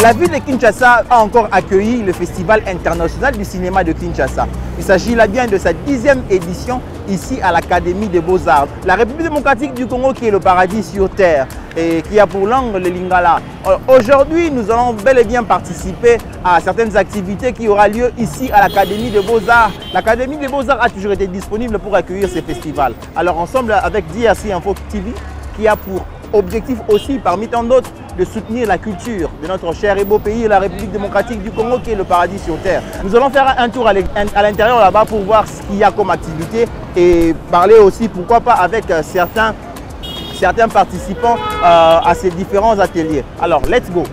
La ville de Kinshasa a encore accueilli le Festival international du cinéma de Kinshasa. Il s'agit là bien de sa 10e édition ici à l'Académie des Beaux-Arts. La République démocratique du Congo qui est le paradis sur terre et qui a pour langue le lingala. Aujourd'hui, nous allons bel et bien participer à certaines activités qui auront lieu ici à l'Académie des Beaux-Arts. L'Académie des Beaux-Arts a toujours été disponible pour accueillir ces festivals. Alors ensemble avec DRC Info TV qui a pour objectif aussi, parmi tant d'autres, de soutenir la culture de notre cher et beau pays, la République démocratique du Congo, qui est le paradis sur terre. Nous allons faire un tour à l'intérieur là-bas pour voir ce qu'il y a comme activité et parler aussi, pourquoi pas, avec certains participants à ces différents ateliers. Alors, let's go!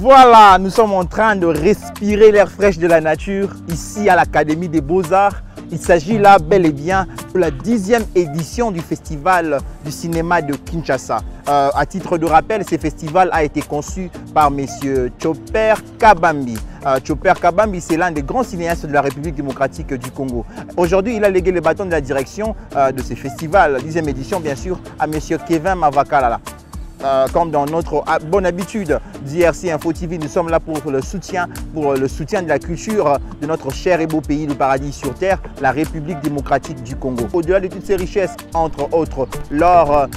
Voilà, nous sommes en train de respirer l'air fraîche de la nature ici à l'Académie des Beaux-Arts. Il s'agit là bel et bien de la 10e édition du Festival du cinéma de Kinshasa. À titre de rappel, ce festival a été conçu par M. Chopper Kabambi. Chopper Kabambi, c'est l'un des grands cinéastes de la République démocratique du Congo. Aujourd'hui, il a légué le bâton de la direction de ce festival, la 10e édition bien sûr, à M. Kevin Mavakalala. Comme dans notre bonne habitude d'IRC Info TV, nous sommes là pour le soutien de la culture de notre cher et beau pays, le paradis sur terre, la République démocratique du Congo. Au-delà de toutes ces richesses, entre autres l'or,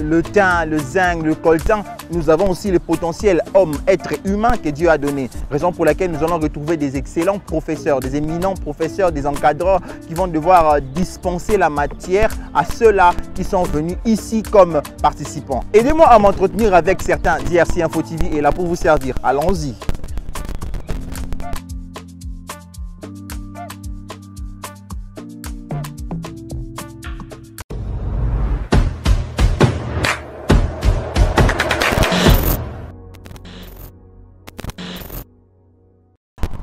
le thym, le zinc, le coltan, nous avons aussi le potentiel homme, être humain que Dieu a donné. Raison pour laquelle nous allons retrouver des excellents professeurs, des éminents professeurs, des encadreurs qui vont devoir dispenser la matière à ceux-là qui sont venus ici comme participants. Aidez-moi à m'entretenir avec certains. DRC Info TV est là pour vous servir. Allons-y.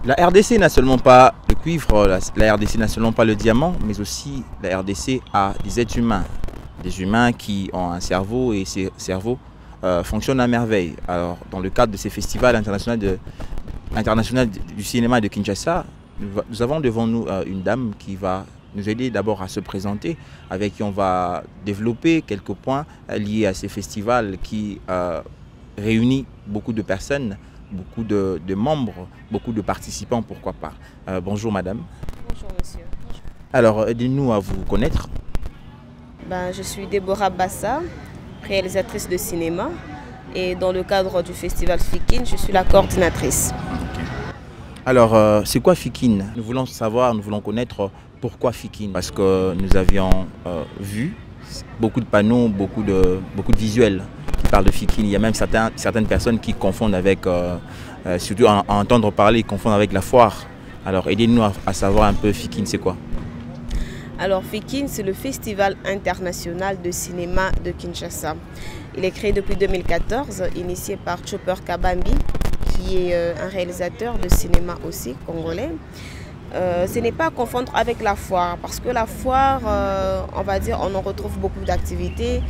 La RDC n'a seulement pas le cuivre, la RDC n'a seulement pas le diamant, mais aussi la RDC a des êtres humains. Des humains qui ont un cerveau et ces cerveaux fonctionnent à merveille. Alors, dans le cadre de ces festivals internationaux du cinéma de Kinshasa, nous avons devant nous une dame qui va nous aider d'abord à se présenter, avec qui on va développer quelques points liés à ces festivals qui réunissent beaucoup de personnes, beaucoup de membres, beaucoup de participants, pourquoi pas. Bonjour madame. Bonjour monsieur. Alors, aidez-nous à vous connaître. Je suis Déborah Bassa, réalisatrice de cinéma, et dans le cadre du festival FIKIN, je suis la coordinatrice. Alors, c'est quoi FIKIN? Nous voulons savoir, nous voulons connaître pourquoi FIKIN. Parce que nous avions vu beaucoup de panneaux, beaucoup de visuels qui parlent de FIKIN. Il y a même certaines personnes qui confondent avec, surtout à entendre parler, ils confondent avec la foire. Alors, aidez-nous à savoir un peu FIKIN, c'est quoi? Alors FIKIN, c'est le Festival international de cinéma de Kinshasa. Il est créé depuis 2014, initié par Chopper Kabambi, qui est un réalisateur de cinéma aussi congolais. Ce n'est pas à confondre avec la foire, parce que la foire, on va dire, on en retrouve beaucoup d'activités,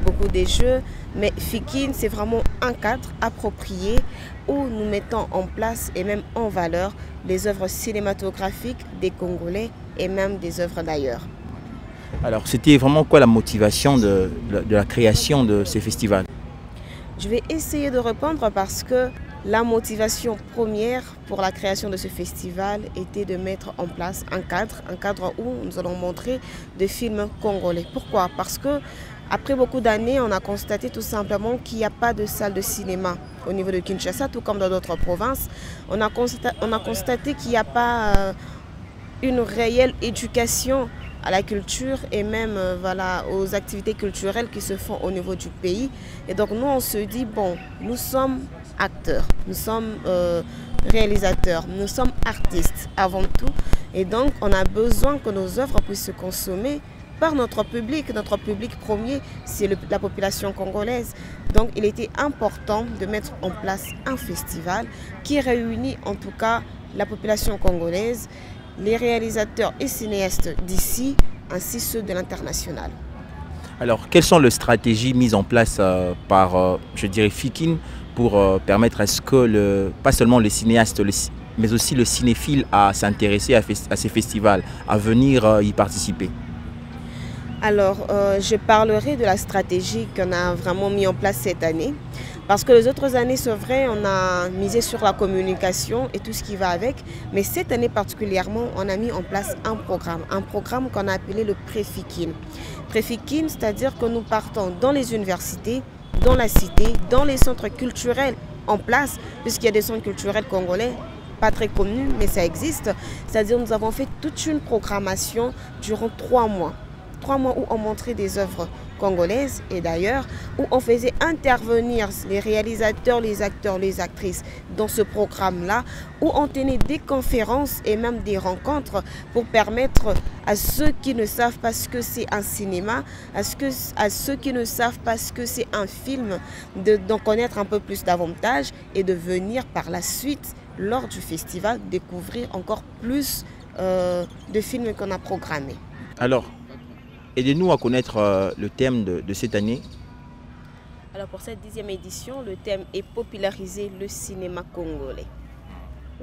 beaucoup de jeux, mais FIKIN, c'est vraiment un cadre approprié où nous mettons en place et même en valeur les œuvres cinématographiques des Congolais et même des œuvres d'ailleurs. Alors, c'était vraiment quoi la motivation de la création de ces festivals? Je vais essayer de répondre parce que la motivation première pour la création de ce festival était de mettre en place un cadre où nous allons montrer des films congolais. Pourquoi? Parce que après beaucoup d'années, on a constaté tout simplement qu'il n'y a pas de salle de cinéma au niveau de Kinshasa, tout comme dans d'autres provinces. On a constaté qu'il n'y a pas une réelle éducation à la culture et même voilà, aux activités culturelles qui se font au niveau du pays. Et donc nous, on se dit, bon, nous sommes acteurs, nous sommes réalisateurs, nous sommes artistes avant tout. Et donc, on a besoin que nos œuvres puissent se consommer par notre public. Notre public premier, c'est la population congolaise. Donc, il était important de mettre en place un festival qui réunit en tout cas la population congolaise, les réalisateurs et cinéastes d'ici, ainsi ceux de l'international. Alors, quelles sont les stratégies mises en place par, je dirais, Fikin pour permettre à ce que, pas seulement les cinéastes, mais aussi le cinéphile à s'intéresser à ces festivals, à venir y participer? Alors, je parlerai de la stratégie qu'on a vraiment mis en place cette année. Parce que les autres années, c'est vrai, on a misé sur la communication et tout ce qui va avec. Mais cette année particulièrement, on a mis en place un programme qu'on a appelé le Pré-Fikin. Pré-Fikin, c'est-à-dire que nous partons dans les universités, dans la cité, dans les centres culturels en place, puisqu'il y a des centres culturels congolais, pas très connus, mais ça existe. C'est-à-dire que nous avons fait toute une programmation durant 3 mois. 3 mois où on montrait des œuvres congolaises et d'ailleurs où on faisait intervenir les réalisateurs, les acteurs, les actrices dans ce programme-là, où on tenait des conférences et même des rencontres pour permettre à ceux qui ne savent pas ce que c'est un cinéma, à ceux qui ne savent pas ce que c'est un film, d'en connaître un peu plus davantage et de venir par la suite, lors du festival, découvrir encore plus de films qu'on a programmés. Alors, aidez-nous à connaître le thème de cette année. Alors pour cette 10e édition, le thème est populariser le cinéma congolais.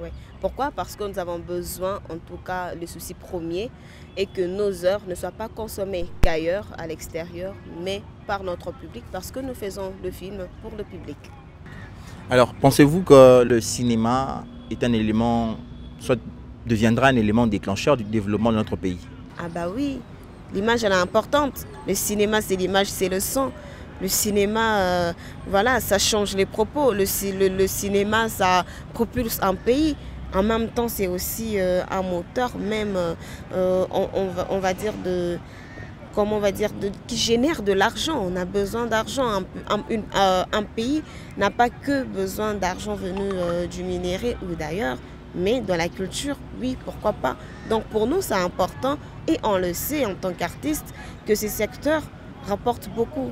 Ouais. Pourquoi? Parce que nous avons besoin, en tout cas le souci premier, est que nos œuvres ne soient pas consommées qu'ailleurs, à l'extérieur, mais par notre public, parce que nous faisons le film pour le public. Alors, pensez-vous que le cinéma est un élément, soit deviendra un élément déclencheur du développement de notre pays? Ah bah oui. L'image, elle est importante. Le cinéma, c'est l'image, c'est le son. Le cinéma, voilà, ça change les propos. Le cinéma, ça propulse un pays. En même temps, c'est aussi un moteur, même, on va dire, qui génère de l'argent. On a besoin d'argent. Un pays n'a pas que besoin d'argent venu du minerai ou d'ailleurs. Mais dans la culture, oui, pourquoi pas. Donc pour nous, c'est important et on le sait en tant qu'artiste que ces secteurs rapportent beaucoup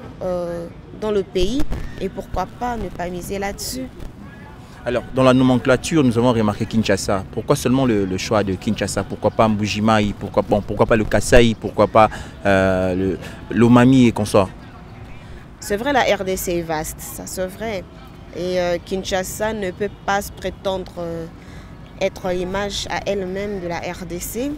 dans le pays et pourquoi pas ne pas miser là-dessus. Alors, dans la nomenclature, nous avons remarqué Kinshasa. Pourquoi seulement le choix de Kinshasa? Pourquoi pas Mbujimayi? Pourquoi pas le Kasaï? Pourquoi pas l'Omami et consorts? C'est vrai, la RDC est vaste, ça c'est vrai. Et Kinshasa ne peut pas se prétendre être l'image à elle-même de la RDC.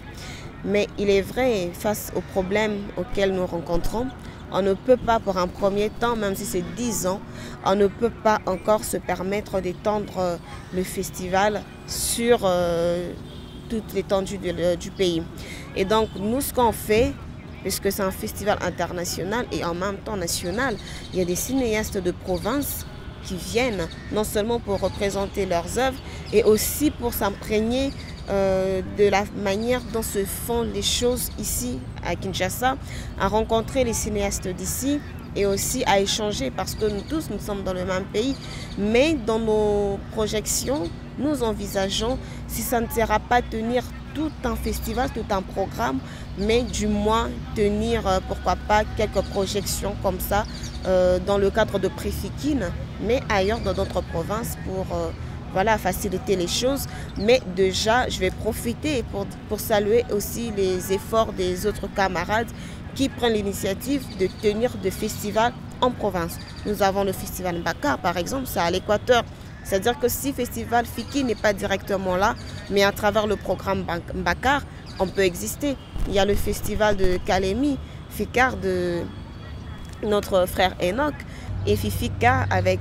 Mais il est vrai, face aux problèmes auxquels nous rencontrons, on ne peut pas pour un premier temps, même si c'est 10 ans, on ne peut pas encore se permettre d'étendre le festival sur toute l'étendue du pays. Et donc nous, ce qu'on fait, puisque c'est un festival international et en même temps national, il y a des cinéastes de province qui viennent non seulement pour représenter leurs œuvres et aussi pour s'imprégner de la manière dont se font les choses ici à Kinshasa, à rencontrer les cinéastes d'ici et aussi à échanger parce que nous tous, nous sommes dans le même pays. Mais dans nos projections, nous envisageons, si ça ne sera pas tenir tout un festival, tout un programme, mais du moins tenir, pourquoi pas, quelques projections comme ça dans le cadre de Pré-Fikin, mais ailleurs dans d'autres provinces pour voilà, faciliter les choses. Mais déjà, je vais profiter pour saluer aussi les efforts des autres camarades qui prennent l'initiative de tenir des festivals en province. Nous avons le festival Mbakar, par exemple, c'est à l'Équateur. C'est-à-dire que si le festival Fikin n'est pas directement là, mais à travers le programme Mbakar, on peut exister. Il y a le festival de Kalemi, Fikar de notre frère Enoch, et Fifika avec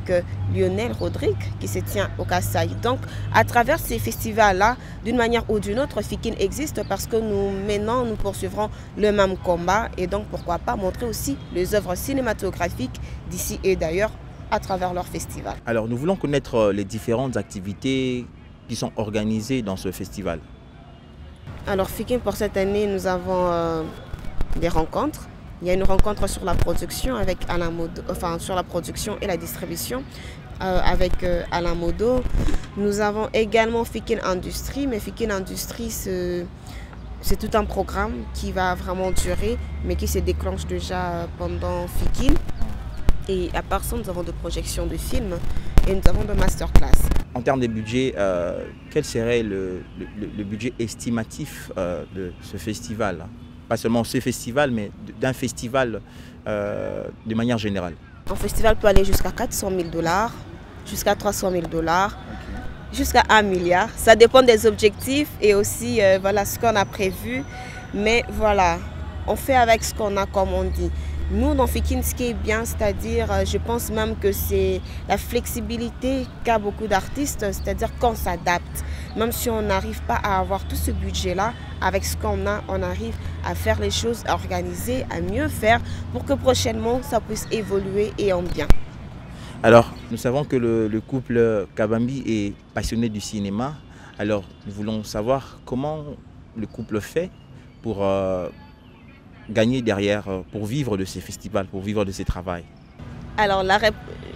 Lionel Rodrigue qui se tient au Kasaï. Donc à travers ces festivals-là, d'une manière ou d'une autre, Fikin existe parce que maintenant nous poursuivrons le même combat et donc pourquoi pas montrer aussi les œuvres cinématographiques d'ici et d'ailleurs à travers leur festival. Alors nous voulons connaître les différentes activités qui sont organisées dans ce festival. Alors Fikin, pour cette année, nous avons des rencontres. Il y a une rencontre sur la production avec Alain Modo, enfin sur la production et la distribution avec Alain Modo. Nous avons également Fikin Industrie, mais Fikin Industrie c'est tout un programme qui va vraiment durer, mais qui se déclenche déjà pendant Fikin. Et à part ça, nous avons de projections de films et nous avons de masterclass. En termes de budget, quel serait le budget estimatif de ce festival? pas seulement ce festival, mais d'un festival de manière générale? Un festival peut aller jusqu'à 400 000 $, jusqu'à 300 000 $, jusqu'à 1 milliard. Ça dépend des objectifs et aussi voilà, ce qu'on a prévu. Mais voilà, on fait avec ce qu'on a, comme on dit. Nous, dans Fikine, ce qui est bien, c'est-à-dire, je pense même que c'est la flexibilité qu'a beaucoup d'artistes, c'est-à-dire qu'on s'adapte. Même si on n'arrive pas à avoir tout ce budget-là, avec ce qu'on a, on arrive à faire les choses, à organiser, à mieux faire pour que prochainement, ça puisse évoluer et en bien. Alors, nous savons que le couple Kabambi est passionné du cinéma. Alors, nous voulons savoir comment le couple fait pour gagner derrière, pour vivre de ces festivals, pour vivre de ces travaux. Alors,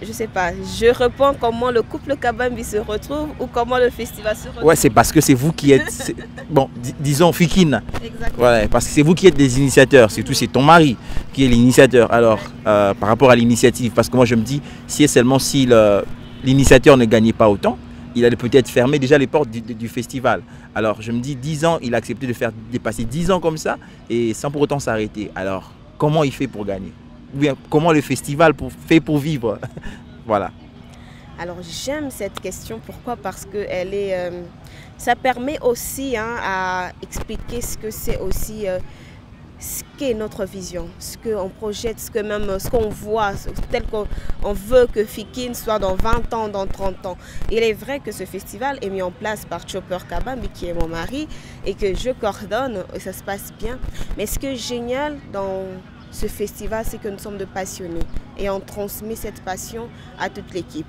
je ne sais pas, je réponds comment le couple Kabambi se retrouve ou comment le festival se retrouve. Ouais, c'est parce que c'est vous qui êtes, bon, disons Fikine. Exactement. Voilà, parce que c'est vous qui êtes des initiateurs, surtout c'est ton mari qui est l'initiateur. Alors, par rapport à l'initiative, parce que moi je me dis, si l'initiateur ne gagnait pas autant, il allait peut-être fermer déjà les portes du festival. Alors je me dis, 10 ans, il a accepté de faire dépasser 10 ans comme ça et sans pour autant s'arrêter. Alors, comment il fait pour gagner? Ou bien comment le festival fait pour vivre? Voilà. Alors j'aime cette question. Pourquoi? Parce que ça permet aussi à expliquer ce que c'est aussi, ce qu'est notre vision, ce qu'on projette, ce qu'on voit, tel qu'on veut que Fikine soit dans 20 ans, dans 30 ans. Il est vrai que ce festival est mis en place par Chopper Kabambi, qui est mon mari, et que je coordonne, et ça se passe bien. Mais ce qui est génial dans ce festival, c'est que nous sommes de passionnés et on transmet cette passion à toute l'équipe.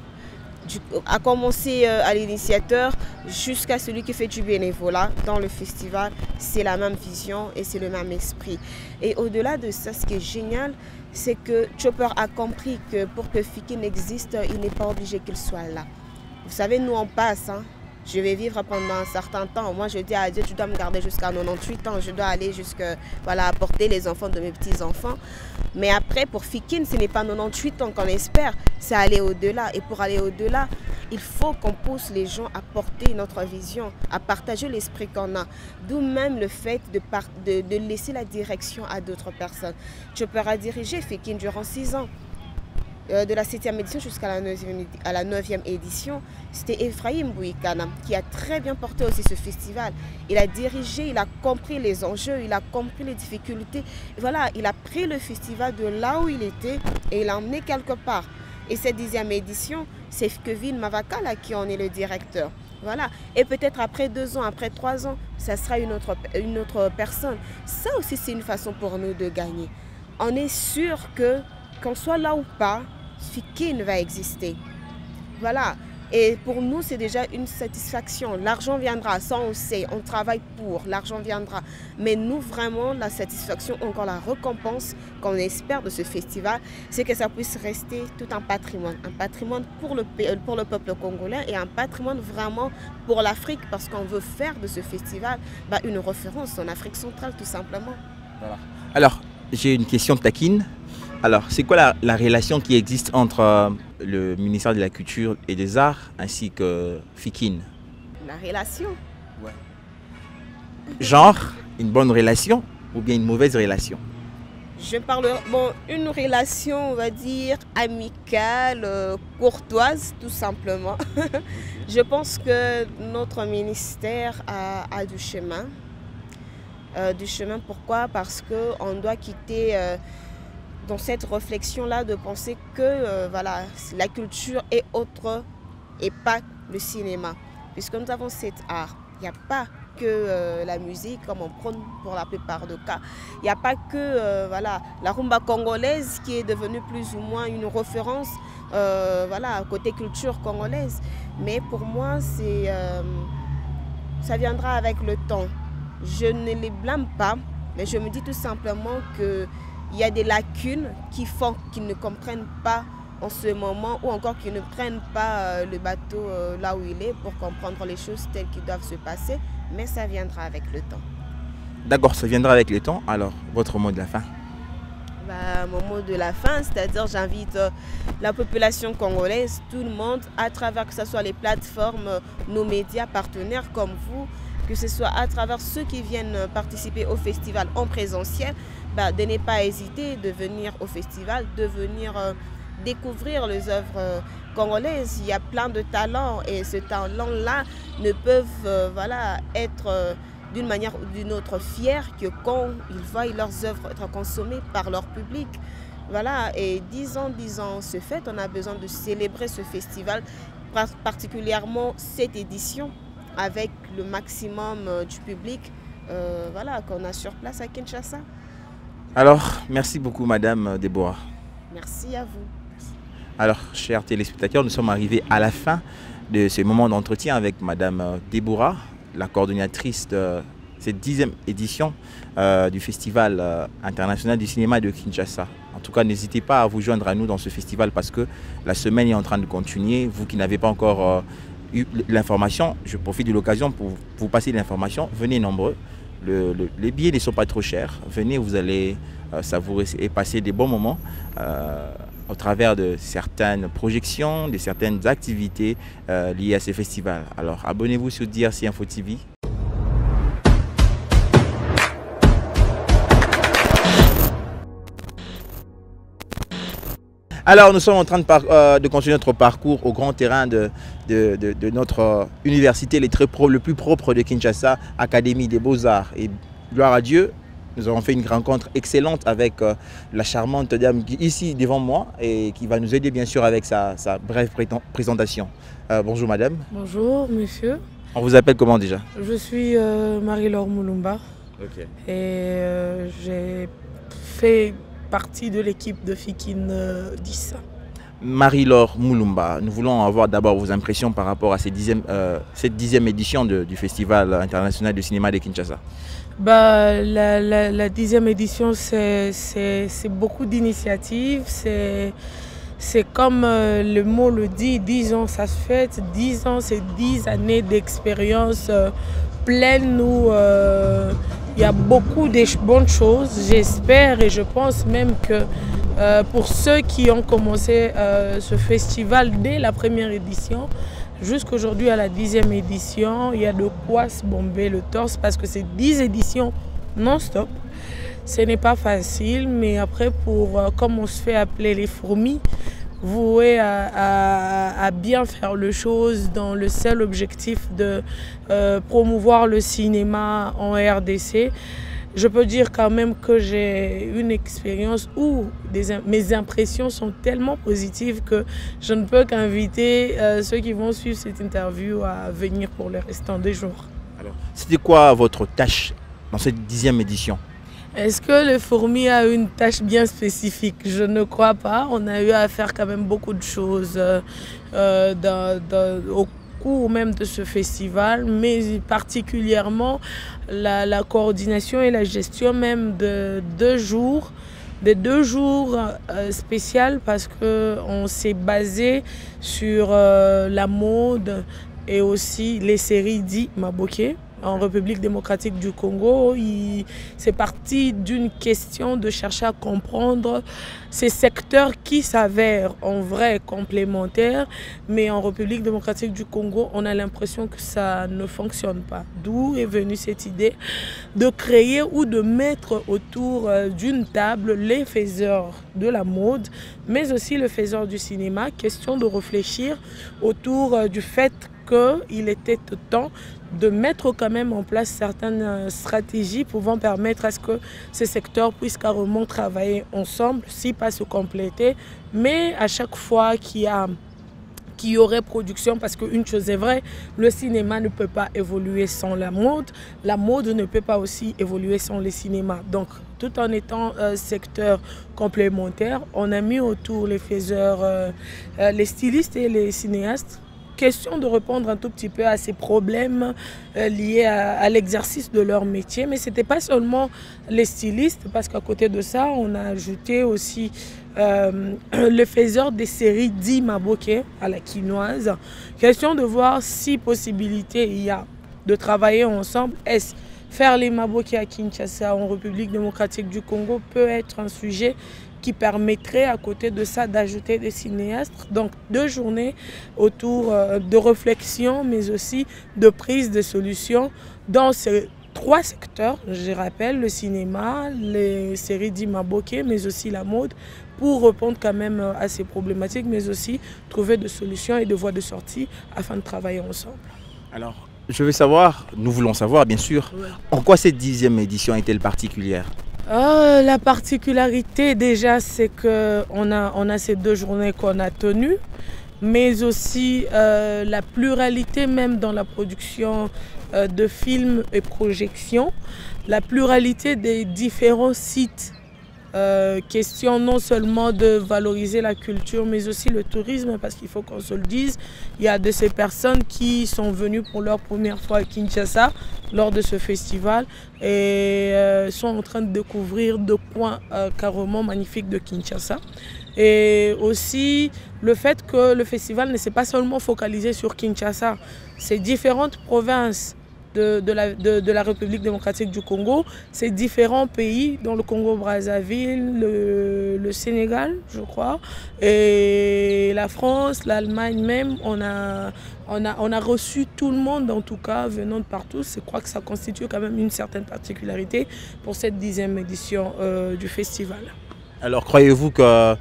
À commencer à l'initiateur jusqu'à celui qui fait du bénévolat dans le festival, c'est la même vision et c'est le même esprit. Et au-delà de ça, ce qui est génial, c'est que Chopper a compris que pour que Fikine existe, il n'est pas obligé qu'il soit là. Vous savez, nous on passe, hein. Je vais vivre pendant un certain temps. Moi, je dis à Dieu, tu dois me garder jusqu'à 98 ans. Je dois aller jusqu'à apporter les enfants de mes petits-enfants. Mais après, pour Fikine, ce n'est pas 98 ans qu'on espère. C'est aller au-delà. Et pour aller au-delà, il faut qu'on pousse les gens à porter notre vision, à partager l'esprit qu'on a. D'où même le fait de laisser la direction à d'autres personnes. Chopper a dirigé Fikine durant 6 ans. De la 7e édition jusqu'à la 9e édition, c'était Ephraim Bouikana qui a très bien porté aussi ce festival. Il a dirigé, il a compris les enjeux, il a compris les difficultés. Voilà, il a pris le festival de là où il était et il l'a emmené quelque part. Et cette 10e édition, c'est Kevin Mavakala qui en est le directeur. Voilà. Et peut-être après 2 ans, après 3 ans, ça sera une autre personne. Ça aussi, c'est une façon pour nous de gagner. On est sûr que qu'on soit là ou pas, Fikine va exister. Voilà. Et pour nous, c'est déjà une satisfaction. L'argent viendra, ça on sait, on travaille pour, l'argent viendra. Mais nous, vraiment, la satisfaction, encore la récompense qu'on espère de ce festival, c'est que ça puisse rester tout un patrimoine pour le peuple congolais et un patrimoine vraiment pour l'Afrique, parce qu'on veut faire de ce festival une référence en Afrique centrale, tout simplement. Voilà. Alors, j'ai une question taquine. Alors, c'est quoi la relation qui existe entre le ministère de la Culture et des Arts ainsi que Fikine? La relation? Ouais. Genre, une bonne relation ou bien une mauvaise relation? Je parle, une relation, on va dire, amicale, courtoise, tout simplement. Je pense que notre ministère a du chemin. Pourquoi? Parce qu'on doit quitter... dans cette réflexion-là de penser que la culture est autre et pas le cinéma. Puisque nous avons cet art, il n'y a pas que la musique, comme on prône pour la plupart des cas. Il n'y a pas que la rumba congolaise qui est devenue plus ou moins une référence côté culture congolaise. Mais pour moi, ça viendra avec le temps. Je ne les blâme pas, mais je me dis tout simplement que il y a des lacunes qui font qu'ils ne comprennent pas en ce moment ou encore qu'ils ne prennent pas le bateau là où il est pour comprendre les choses telles qu'elles doivent se passer. Mais ça viendra avec le temps. D'accord, ça viendra avec le temps. Alors, votre mot de la fin? Mon mot de la fin, c'est-à-dire j'invite la population congolaise, tout le monde, à travers que ce soit les plateformes, nos médias partenaires comme vous, que ce soit à travers ceux qui viennent participer au festival en présentiel, de ne pas hésiter de venir au festival, de venir découvrir les œuvres congolaises. Il y a plein de talents et ce talent-là ne peuvent être d'une manière ou d'une autre fiers que quand ils voient leurs œuvres être consommées par leur public. Voilà, et 10 ans se fête, on a besoin de célébrer ce festival, particulièrement cette édition, avec le maximum du public qu'on a sur place à Kinshasa. Alors, merci beaucoup Madame Déborah. Merci à vous. Alors, chers téléspectateurs, nous sommes arrivés à la fin de ce moment d'entretien avec Madame Déborah, la coordonnatrice de cette 10e édition du Festival international du cinéma de Kinshasa. En tout cas, n'hésitez pas à vous joindre à nous dans ce festival parce que la semaine est en train de continuer. Vous qui n'avez pas encore eu l'information, je profite de l'occasion pour vous passer l'information. Venez nombreux. Les billets ne sont pas trop chers. Venez, vous allez savourer et passer des bons moments au travers de certaines projections, de certaines activités liées à ces festivals. Alors, abonnez-vous sur DRC Info TV. Alors, nous sommes en train de continuer notre parcours au grand terrain de notre université, le plus propre de Kinshasa, Académie des Beaux-Arts. Et gloire à Dieu, nous avons fait une rencontre excellente avec la charmante dame qui est ici devant moi et qui va nous aider bien sûr avec sa brève présentation. Bonjour madame. Bonjour monsieur. On vous appelle comment déjà? Je suis Marie-Laure Moulumba. Okay. Et j'ai fait partie de l'équipe de Fikine 10. Marie-Laure Moulumba, nous voulons avoir d'abord vos impressions par rapport à cette 10e édition du Festival international du cinéma de Kinshasa. La 10e édition, c'est beaucoup d'initiatives. C'est comme le mot le dit, 10 ans ça se fête. 10 ans, c'est 10 années d'expérience pleine où il y a beaucoup de bonnes choses. J'espère et je pense même que pour ceux qui ont commencé ce festival dès la première édition, jusqu'aujourd'hui à la 10e édition, il y a de quoi se bomber le torse parce que c'est 10 éditions non-stop. Ce n'est pas facile, mais après, comme on se fait appeler les fourmis, voué à bien faire les choses dans le seul objectif de promouvoir le cinéma en RDC. Je peux dire quand même que j'ai une expérience où mes impressions sont tellement positives que je ne peux qu'inviter ceux qui vont suivre cette interview à venir pour le restant des jours. Alors, c'était quoi votre tâche dans cette 10e édition? Est-ce que le fourmi a une tâche bien spécifique? Je ne crois pas. On a eu à faire quand même beaucoup de choses au cours même de ce festival, mais particulièrement la coordination et la gestion même de 2 jours, spéciaux parce qu'on s'est basé sur la mode et aussi les séries dites Maboké. En République démocratique du Congo, c'est parti d'une question de chercher à comprendre ces secteurs qui s'avèrent en vrai complémentaires, mais en République démocratique du Congo, on a l'impression que ça ne fonctionne pas. D'où est venue cette idée de créer ou de mettre autour d'une table les faiseurs de la mode, mais aussi les faiseurs du cinéma, question de réfléchir autour du fait qu'il était temps de mettre quand même en place certaines stratégies pouvant permettre à ce que ces secteurs puissent carrément travailler ensemble, si pas se compléter, mais à chaque fois qu'il y aurait production, parce qu'une chose est vraie, le cinéma ne peut pas évoluer sans la mode ne peut pas aussi évoluer sans le cinéma. Donc, tout en étant secteur complémentaire, on a mis autour les faiseurs, les stylistes et les cinéastes. Question de répondre un tout petit peu à ces problèmes liés à l'exercice de leur métier. Mais ce n'était pas seulement les stylistes, parce qu'à côté de ça, on a ajouté aussi le faiseur des séries dit Maboké à la quinoise. Question de voir si possibilité il y a de travailler ensemble. Est-ce faire les Maboké à Kinshasa en République démocratique du Congo peut être un sujet qui permettrait à côté de ça d'ajouter des cinéastes. Donc 2 journées autour de réflexion mais aussi de prise de solutions dans ces 3 secteurs, je rappelle, le cinéma, les séries d'Imaboké, mais aussi la mode, pour répondre quand même à ces problématiques, mais aussi trouver des solutions et des voies de sortie afin de travailler ensemble. Alors, je veux savoir, nous voulons savoir bien sûr, en quoi cette 10e édition est-elle particulière? La particularité déjà, c'est qu'on a ces 2 journées qu'on a tenues, mais aussi la pluralité même dans la production de films et projections, la pluralité des différents sites, question non seulement de valoriser la culture mais aussi le tourisme, parce qu'il faut qu'on se le dise, il y a de ces personnes qui sont venues pour leur première fois à Kinshasa lors de ce festival et sont en train de découvrir 2 coins carrément magnifiques de Kinshasa. Et aussi le fait que le festival ne s'est pas seulement focalisé sur Kinshasa, c'est différentes provinces de la République démocratique du Congo, c'est différents pays, dont le Congo-Brazzaville, le Sénégal, je crois, et la France, l'Allemagne même. On a reçu tout le monde, en tout cas, venant de partout. Je crois que ça constitue quand même une certaine particularité pour cette 10e édition du festival. Alors, croyez-vous que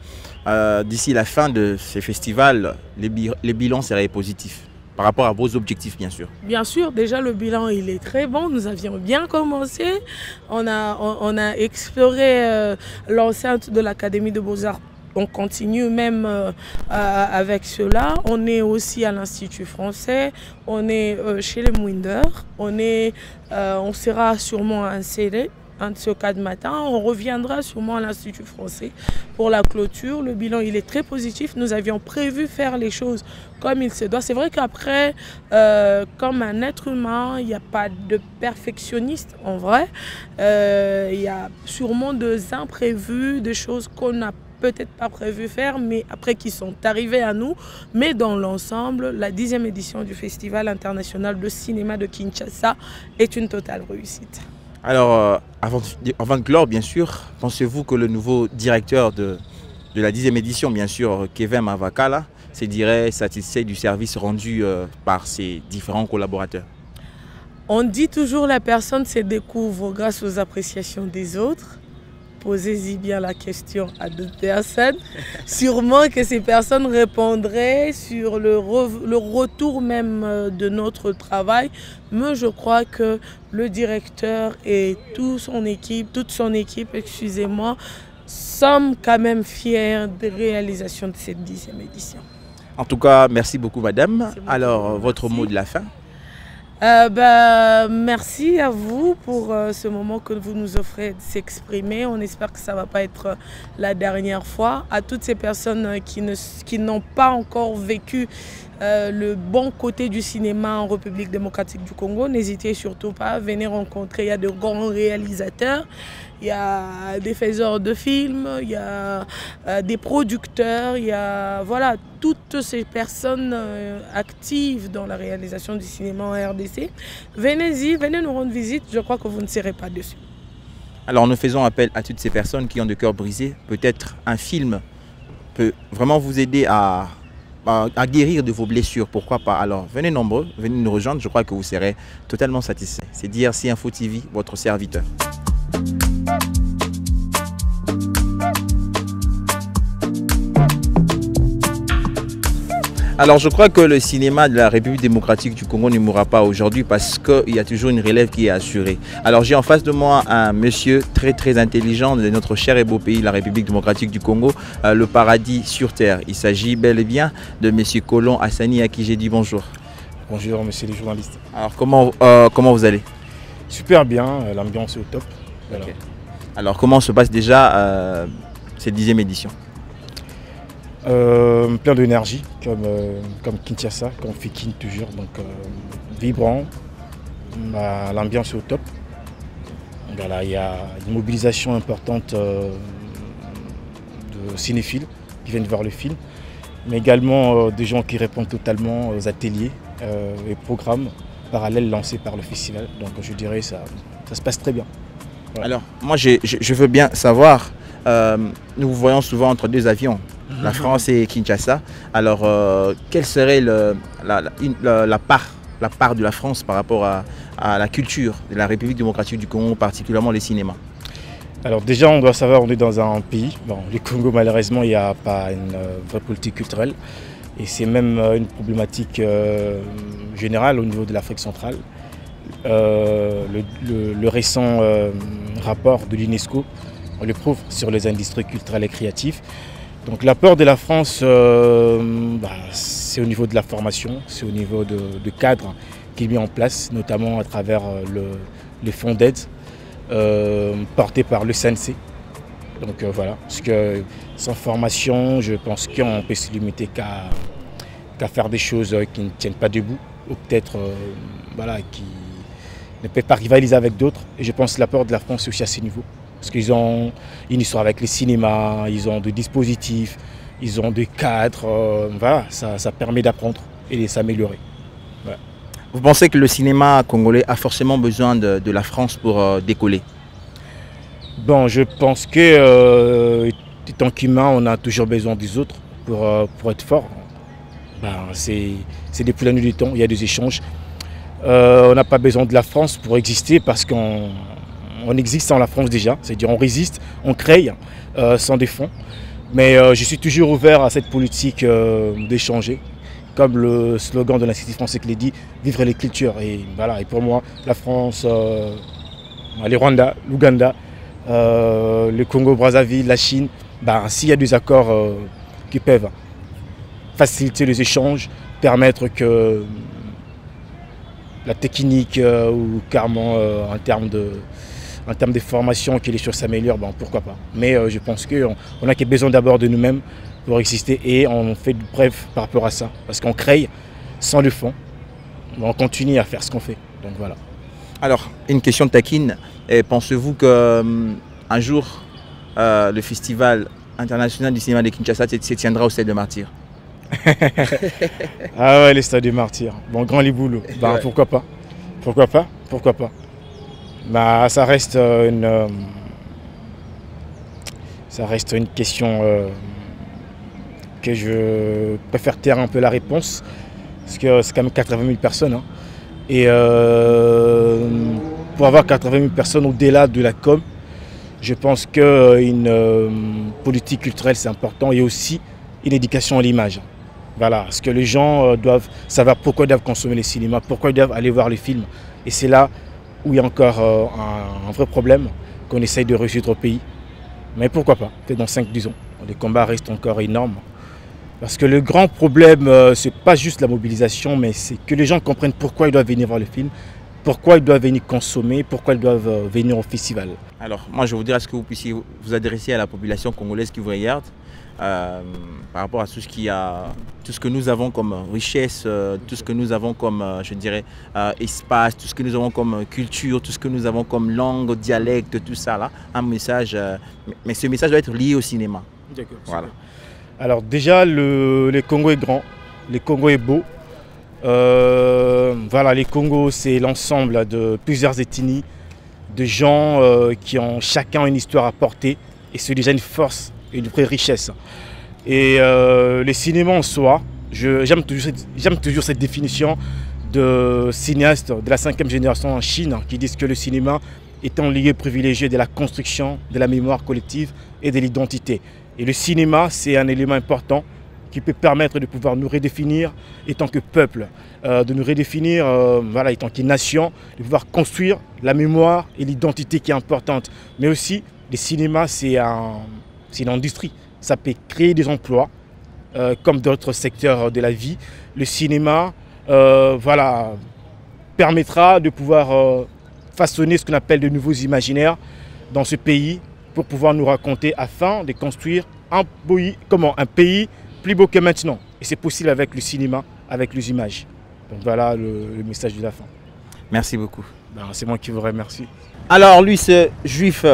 d'ici la fin de ces festivals, les bilans seraient positifs? Par rapport à vos objectifs, bien sûr. Bien sûr, déjà le bilan il est très bon. Nous avions bien commencé. On a exploré l'enceinte de l'Académie de Beaux-Arts. On continue même avec cela. On est aussi à l'Institut français. On est chez les Mwinders. On sera sûrement inséré. Un de ce 4 matin, on reviendra sûrement à l'Institut français pour la clôture. Le bilan, il est très positif. Nous avions prévu faire les choses comme il se doit. C'est vrai qu'après, comme un être humain, il n'y a pas de perfectionniste en vrai. Il y a sûrement des imprévus, des choses qu'on n'a peut-être pas prévu faire, mais après qui sont arrivés à nous. Mais dans l'ensemble, la 10e édition du Festival international de cinéma de Kinshasa est une totale réussite. Alors, avant de clore, bien sûr, pensez-vous que le nouveau directeur de la 10e édition, bien sûr, Kevin Mavakala, se dirait satisfait du service rendu par ses différents collaborateurs? On dit toujours la personne se découvre grâce aux appréciations des autres. Posez-y bien la question à d'autres personnes. Sûrement que ces personnes répondraient sur le retour même de notre travail. Mais je crois que le directeur et toute son équipe, excusez-moi, sommes quand même fiers des réalisations de cette 10e édition. En tout cas, merci beaucoup madame. Alors, votre mot de la fin? Merci à vous pour ce moment que vous nous offrez de s'exprimer. On espère que ça ne va pas être la dernière fois. À toutes ces personnes qui n'ont pas encore vécu le bon côté du cinéma en République démocratique du Congo, n'hésitez surtout pas, venez rencontrer. Il y a de grands réalisateurs, il y a des faiseurs de films, il y a des producteurs, il y a voilà, toutes ces personnes actives dans la réalisation du cinéma en RDC. Venez-y, venez nous rendre visite, je crois que vous ne serez pas déçus. Alors nous faisons appel à toutes ces personnes qui ont le cœur brisé. Peut-être un film peut vraiment vous aider à guérir de vos blessures, pourquoi pas. Alors venez nombreux, venez nous rejoindre, je crois que vous serez totalement satisfaits. C'est DRC Info TV, votre serviteur. Alors je crois que le cinéma de la République démocratique du Congo ne mourra pas aujourd'hui parce qu'il y a toujours une relève qui est assurée. Alors j'ai en face de moi un monsieur très intelligent de notre cher et beau pays, la République démocratique du Congo, le paradis sur terre. Il s'agit bel et bien de monsieur Colon Hassani à qui j'ai dit bonjour. Bonjour monsieur les journalistes. Alors comment vous allez? Super bien, l'ambiance est au top. Voilà. Okay. Alors comment se passe déjà cette 10e édition? Plein d'énergie, comme Kinshasa, comme Fikin toujours, donc vibrant, l'ambiance est au top. Voilà, il y a une mobilisation importante de cinéphiles qui viennent voir le film, mais également des gens qui répondent totalement aux ateliers et programmes parallèles lancés par le festival. Donc je dirais que ça se passe très bien. Voilà. Alors moi je veux bien savoir, nous vous voyons souvent entre deux avions, la France et Kinshasa. Alors, quelle serait la part de la France par rapport à la culture de la République démocratique du Congo, particulièrement les cinémas? Alors déjà, on doit savoir, on est dans un pays, bon, le Congo malheureusement, il n'y a pas une vraie politique culturelle. Et c'est même une problématique générale au niveau de l'Afrique centrale. Le récent rapport de l'UNESCO, on le prouve sur les industries culturelles et créatives. Donc l'apport de la France, c'est au niveau de la formation, c'est au niveau de cadres qui est mis en place, notamment à travers les fonds d'aide portés par le CNC. Donc voilà, parce que sans formation, je pense qu'on peut se limiter qu'à faire des choses qui ne tiennent pas debout, ou peut-être qui ne peuvent pas rivaliser avec d'autres. Et je pense que l'apport de la France est aussi à ce niveau. Parce qu'ils ont une histoire avec les cinémas, ils ont des dispositifs, ils ont des cadres. Voilà, ça permet d'apprendre et de s'améliorer. Ouais. Vous pensez que le cinéma congolais a forcément besoin de la France pour décoller? Bon, je pense que, tant qu'humain, on a toujours besoin des autres pour être fort. C'est depuis la nuit du temps, il y a des échanges. On n'a pas besoin de la France pour exister parce qu'on existe sans la France déjà. C'est-à-dire on résiste, on crée sans des fonds. Mais je suis toujours ouvert à cette politique d'échanger. Comme le slogan de l'Institut français qui l'a dit, vivre les cultures. Et, voilà, et pour moi, la France, les Rwanda, l'Ouganda, le Congo-Brazzaville, la Chine, s'il y a des accords qui peuvent faciliter les échanges, permettre que la technique ou carrément en termes de formation, que les choses s'améliorent, pourquoi pas. Mais je pense qu'on a besoin d'abord de nous-mêmes pour exister et on fait de preuve par rapport à ça. Parce qu'on crée sans le fond, on continue à faire ce qu'on fait. Donc voilà. Alors, une question taquine. Pensez-vous qu'un jour, le Festival international du cinéma de Kinshasa se tiendra au Stade des Martyrs? Ah ouais, les Stades des Martyrs. Bon, grand les boulots. Ouais. Pourquoi pas? Pourquoi pas? Pourquoi pas? Ça reste une question que je préfère taire un peu la réponse. Parce que c'est quand même 80 000 personnes. Hein. Et pour avoir 80 000 personnes au-delà de la com, je pense qu'une politique culturelle c'est important et aussi une éducation à l'image. Voilà, parce que les gens doivent savoir pourquoi ils doivent consommer les cinémas, pourquoi ils doivent aller voir les films. Et c'est là où il y a encore un vrai problème qu'on essaye de résoudre au pays. Mais pourquoi pas, que dans 5-10 ans, les combats restent encore énormes. Parce que le grand problème, ce n'est pas juste la mobilisation, mais c'est que les gens comprennent pourquoi ils doivent venir voir le film, pourquoi ils doivent venir consommer, pourquoi ils doivent venir au festival. Alors, moi, je voudrais que vous puissiez vous adresser à la population congolaise qui vous regarde par rapport à tout ce que nous avons comme richesse, tout ce que nous avons comme, je dirais, espace, tout ce que nous avons comme culture, tout ce que nous avons comme langue, dialecte, tout ça là. Un message, mais ce message doit être lié au cinéma. D'accord. Voilà. Alors déjà, le Congo est grand, le Congo est beau. Voilà, les Congos, c'est l'ensemble de plusieurs ethnies, de gens qui ont chacun une histoire à porter. Et c'est déjà une force et une vraie richesse. Et les cinémas en soi, j'aime toujours cette définition de cinéastes de la 5e génération en Chine qui disent que le cinéma est un lieu privilégié de la construction de la mémoire collective et de l'identité. Et le cinéma, c'est un élément important qui peut permettre de pouvoir nous redéfinir en tant que peuple, de nous redéfinir en tant que nation, de pouvoir construire la mémoire et l'identité qui est importante. Mais aussi, le cinéma, c'est une industrie. Ça peut créer des emplois, comme d'autres secteurs de la vie. Le cinéma permettra de pouvoir façonner ce qu'on appelle de nouveaux imaginaires dans ce pays pour pouvoir nous raconter afin de construire un pays plus beau que maintenant. Et c'est possible avec le cinéma, avec les images. Donc voilà le message de la fin. Merci beaucoup. C'est moi qui vous remercie. Alors lui c'est juif,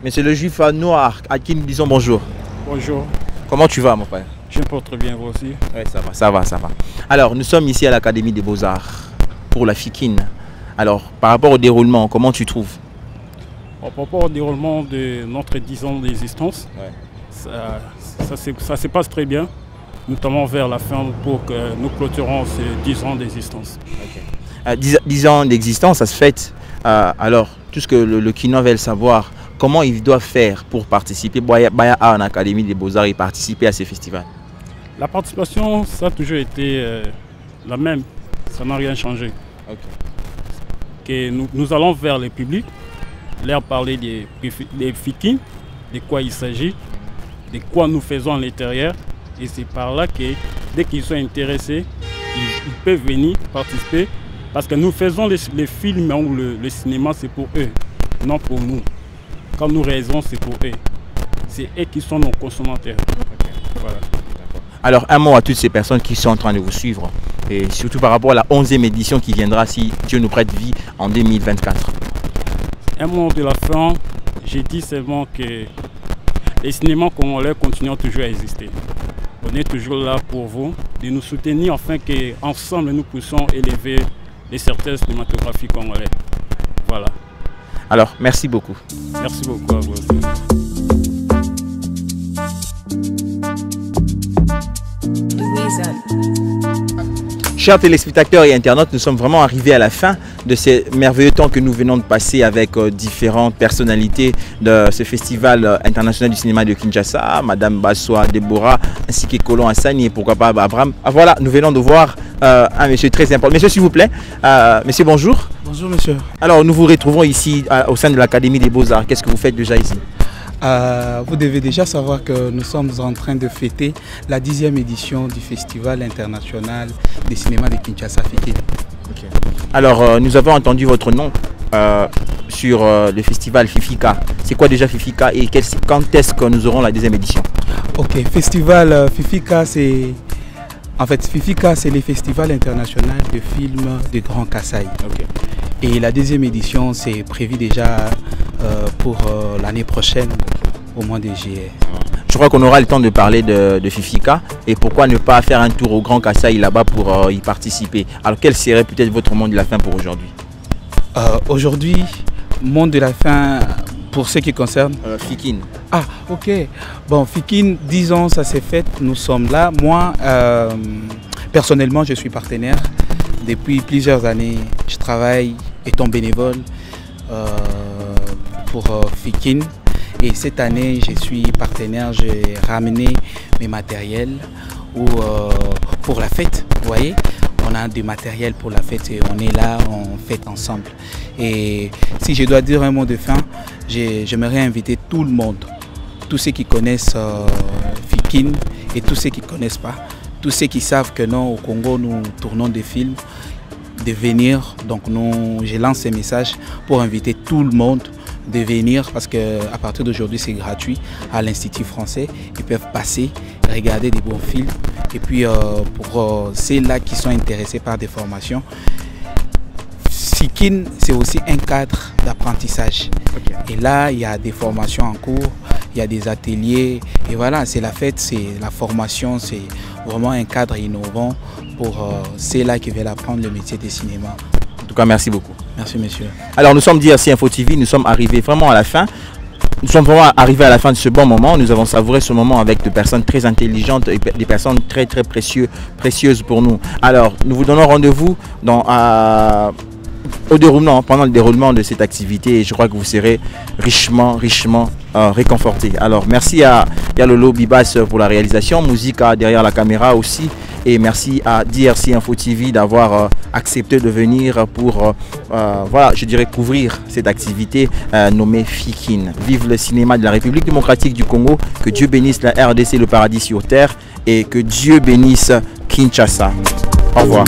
mais c'est le juif noir à qui nous disons bonjour. Bonjour. Comment tu vas mon frère? Je me porte très bien, vous aussi? Oui, ça va. Alors nous sommes ici à l'Académie des Beaux-Arts pour la FIKIN. Alors par rapport au déroulement, comment tu trouves? Par rapport au déroulement de notre 10 ans d'existence, ça se passe très bien, notamment vers la fin pour que nous clôturons ces 10 ans d'existence. 10 ans d'existence, ça se fait. Alors, tout ce que le Kinois veut savoir, comment ils doivent faire pour participer, Baya en Académie des Beaux-Arts et participer à ces festivals? La participation, ça a toujours été la même, ça n'a rien changé. Que nous allons vers le public, leur parler des Fikines, de quoi il s'agit, de quoi nous faisons à l'intérieur. Et c'est par là que dès qu'ils sont intéressés, ils peuvent venir participer. Parce que nous faisons les films ou le cinéma, c'est pour eux, non pour nous. Quand nous réalisons, c'est pour eux. C'est eux qui sont nos consommateurs. Voilà. Alors, un mot à toutes ces personnes qui sont en train de vous suivre, et surtout par rapport à la 11e édition qui viendra, si Dieu nous prête vie, en 2024. Un mot de la fin, j'ai dit seulement que les cinémas congolais continuent toujours à exister. On est toujours là pour vous, de nous soutenir afin qu'ensemble nous puissions élever les certaines cinématographies congolais. Voilà. Alors, merci beaucoup. Merci beaucoup à vous aussi. Chers téléspectateurs et internautes, nous sommes vraiment arrivés à la fin de ces merveilleux temps que nous venons de passer avec différentes personnalités de ce festival international du cinéma de Kinshasa, Madame Bassoa Deborah, ainsi que Colon Hassani et pourquoi pas Abraham. Voilà, nous venons de voir un monsieur très important. Monsieur, s'il vous plaît. Monsieur, bonjour. Bonjour, monsieur. Alors, nous vous retrouvons ici au sein de l'Académie des Beaux-Arts. Qu'est-ce que vous faites déjà ici? Vous devez déjà savoir que nous sommes en train de fêter la 10e édition du Festival international des cinémas de Kinshasa Fikine. Alors, nous avons entendu votre nom sur le festival Fifika. C'est quoi déjà Fifika et quand est-ce que nous aurons la 2e édition? Ok, festival Fifika, c'est... En fait, Fifika, c'est le festival international de films de Grand Kasaï. Et la 2e édition, c'est prévu déjà pour l'année prochaine, au mois de juillet. Je crois qu'on aura le temps de parler de Fifika et pourquoi ne pas faire un tour au Grand Kasaï là-bas pour y participer. Alors quel serait peut-être votre mot de la fin pour aujourd'hui? Aujourd'hui, mot de la fin pour ce qui concerne Fikine. Ah, ok. Bon, Fikine, 10 ans, ça s'est fait, nous sommes là. Moi, personnellement, je suis partenaire. Depuis plusieurs années, je travaille étant bénévole pour Fikine. Et cette année, je suis partenaire, j'ai ramené mes matériels pour la fête. Vous voyez, on a du matériel pour la fête et on est là, on fête ensemble. Et si je dois dire un mot de fin, j'aimerais inviter tout le monde, tous ceux qui connaissent Fikine et tous ceux qui ne connaissent pas, tous ceux qui savent que non, au Congo, nous tournons des films, de venir. Donc je lance ce message pour inviter tout le monde de venir parce qu'à partir d'aujourd'hui, c'est gratuit à l'Institut français. Ils peuvent passer, regarder des bons films. Et puis pour ceux-là qui sont intéressés par des formations, Fikine, c'est aussi un cadre d'apprentissage. Et là, il y a des formations en cours, il y a des ateliers. Et voilà, c'est la fête, c'est la formation, c'est vraiment un cadre innovant pour ceux-là qui veulent apprendre le métier du cinéma. En tout cas, merci beaucoup. Merci, monsieur. Alors, nous sommes DRC Info TV, nous sommes arrivés vraiment à la fin. Nous sommes vraiment arrivés à la fin de ce bon moment. Nous avons savouré ce moment avec des personnes très intelligentes et des personnes très précieuses pour nous. Alors, nous vous donnons rendez-vous pendant le déroulement de cette activité et je crois que vous serez richement réconfortés. Alors, merci à Yalolo Bibas pour la réalisation, Musica derrière la caméra aussi. Et merci à DRC Info TV d'avoir accepté de venir pour, voilà, je dirais, couvrir cette activité nommée Fikine. Vive le cinéma de la République démocratique du Congo, que Dieu bénisse la RDC, le paradis sur terre, et que Dieu bénisse Kinshasa. Au revoir.